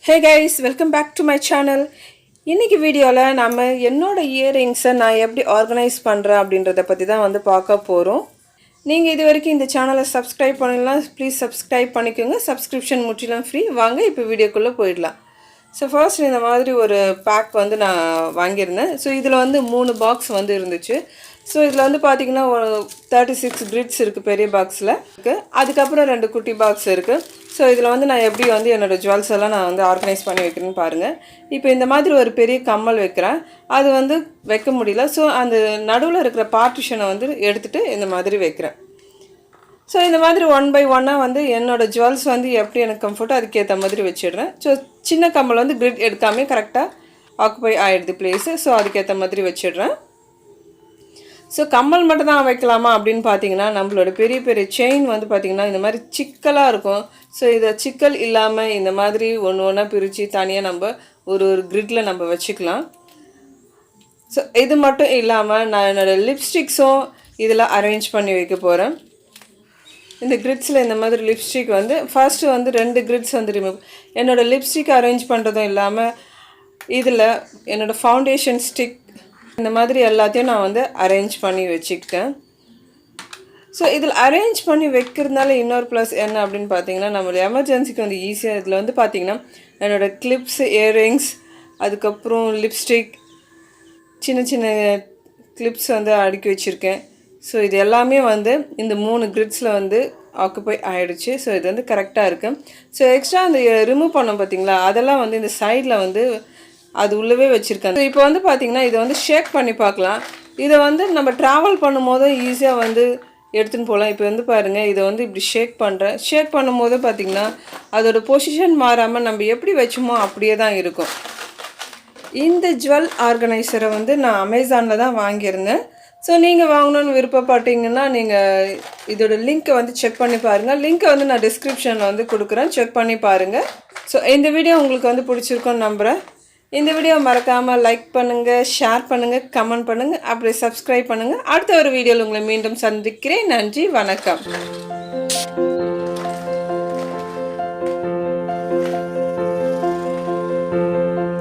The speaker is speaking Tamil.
Hey guys, welcome back to my channel. இன்னைக்கு வீடியோல நாம என்னோட இயரிங்ஸை நான் எப்படி ஆர்கனைஸ் பண்றேன் அப்படின்றத பத்தி தான் வந்து பார்க்க போறோம். நீங்க இதுவரைக்கும் இந்த சேனலை சப்ஸ்கிரைப் பண்ணலாம், ப்ளீஸ் சப்ஸ்கிரைப் பண்ணிக்கோங்க. சப்ஸ்கிரிப்ஷன் முற்றிலும் ஃப்ரீ. வாங்க இப்போ வீடியோக்குள்ள போயிடலாம். ஸோ ஃபர்ஸ்ட் இந்த மாதிரி ஒரு பேக் வந்து நான் வாங்கியிருந்தேன். ஸோ இதில் வந்து 3 பாக்ஸ் வந்து இருந்துச்சு. ஸோ இதில் வந்து பார்த்தீங்கன்னா ஒரு 36 கிரிட்ஸ் இருக்குது பெரிய பாக்ஸில் இருக்குது. அதுக்கப்புறம் 2 குட்டி பாக்ஸ் இருக்குது. ஸோ இதில் வந்து நான் எப்படி வந்து என்னோடய ஜுவல்ஸ் எல்லாம் நான் வந்து ஆர்கனைஸ் பண்ணி வைக்கிறேன்னு பாருங்கள். இப்போ இந்த மாதிரி ஒரு பெரிய கம்மல் வைக்கிறேன், அது வந்து வைக்க முடியல. ஸோ அந்த நடுவில் இருக்கிற பார்ட்டிஷனை வந்து எடுத்துகிட்டு இந்த மாதிரி வைக்கிறேன். ஸோ இந்த மாதிரி 1 by 1 வந்து என்னோடய ஜுவல்ஸ் வந்து எப்படி எனக்கு கம்ஃபர்ட்டோ அதுக்கேற்ற மாதிரி வச்சிடுறேன். ஸோ சின்ன கம்மல் வந்து கிரிட் எடுக்காமே கரெக்டாக ஆக்குபை ஆகிடுது பிளேஸு. ஸோ அதுக்கேற்ற மாதிரி வச்சிடுறேன். ஸோ கம்மல் மட்டும் தான் வைக்கலாமா அப்படின்னு பார்த்தீங்கன்னா, நம்மளோட பெரிய பெரிய செயின் வந்து பார்த்திங்கன்னா இந்த மாதிரி சிக்கலாக இருக்கும். ஸோ இதை சிக்கல் இல்லாமல் இந்த மாதிரி ஒன்று ஒன்றா பிரித்து தனியாக நம்ம ஒரு கிரிட்டில் நம்ம வச்சுக்கலாம். ஸோ இது மட்டும் இல்லாமல் நான் என்னோடய லிப்ஸ்டிக்ஸும் இதில் அரேஞ்ச் பண்ணி வைக்க போகிறேன். இந்த கிரிட்ஸில் இந்த மாதிரி லிப்ஸ்டிக் வந்து ஃபர்ஸ்ட்டு வந்து 2 கிரிட்ஸ் வந்து ரிமூவ். என்னோடய லிப்ஸ்டிக் அரேஞ்ச் பண்ணுறதும் இல்லாமல் இதில் என்னோடய ஃபவுண்டேஷன் ஸ்டிக் இந்த மாதிரி எல்லாத்தையும் நான் வந்து அரேஞ்ச் பண்ணி வச்சுக்கிட்டேன். ஸோ இதில் அரேஞ்ச் பண்ணி வைக்கிறதுனால இன்னொரு ப்ளஸ் என்ன அப்படின்னு பார்த்தீங்கன்னா, நம்மளுடைய எமர்ஜென்சிக்கு வந்து ஈஸியாக இதில் வந்து பார்த்திங்கன்னா என்னோடய கிளிப்ஸ், இயரிங்ஸ், அதுக்கப்புறம் லிப்ஸ்டிக், சின்ன சின்ன கிளிப்ஸ் வந்து அடுக்கி வச்சுருக்கேன். ஸோ இது எல்லாமே வந்து இந்த 3 கிரிட்ஸில் வந்து ஆக்குபை ஆகிடுச்சு. ஸோ இது வந்து கரெக்டாக இருக்குது. ஸோ எக்ஸ்ட்ரா அந்த ரிமூவ் பண்ணோம் பார்த்திங்களா, அதெல்லாம் வந்து இந்த சைடில் வந்து அது உள்ளவே வச்சுருக்கேன். ஸோ இப்போ வந்து பார்த்திங்கன்னா இதை வந்து ஷேக் பண்ணி பார்க்கலாம். இதை வந்து நம்ம ட்ராவல் பண்ணும்போது ஈஸியாக வந்து எடுத்துன்னு போகலாம். இப்போ வந்து பாருங்கள், இதை வந்து இப்படி ஷேக் பண்ணுறேன். ஷேக் பண்ணும்போது பார்த்திங்கன்னா அதோடய பொசிஷன் மாறாமல் நம்ம எப்படி வச்சோமோ அப்படியே தான் இருக்கும். இந்த ஜுவல் ஆர்கனைசரை வந்து நான் அமேசானில் தான் வாங்கியிருந்தேன். ஸோ நீங்கள் வாங்கணுன்னு விருப்பப்பட்டீங்கன்னா நீங்கள் இதோட லிங்க்கை வந்து செக் பண்ணி பாருங்கள். லிங்க்கை வந்து நான் டிஸ்கிரிப்ஷனில் வந்து கொடுக்குறேன், செக் பண்ணி பாருங்கள். ஸோ இந்த வீடியோ உங்களுக்கு வந்து பிடிச்சிருக்கோன்னு நம்புகிறேன். இந்த வீடியோ மறக்காமல் லைக் பண்ணுங்கள், ஷேர் பண்ணுங்கள், கமெண்ட் பண்ணுங்கள், அப்படியே சப்ஸ்கிரைப் பண்ணுங்கள். அடுத்த ஒரு வீடியோவில் உங்களை மீண்டும் சந்திக்கிறேன். நன்றி, வணக்கம்.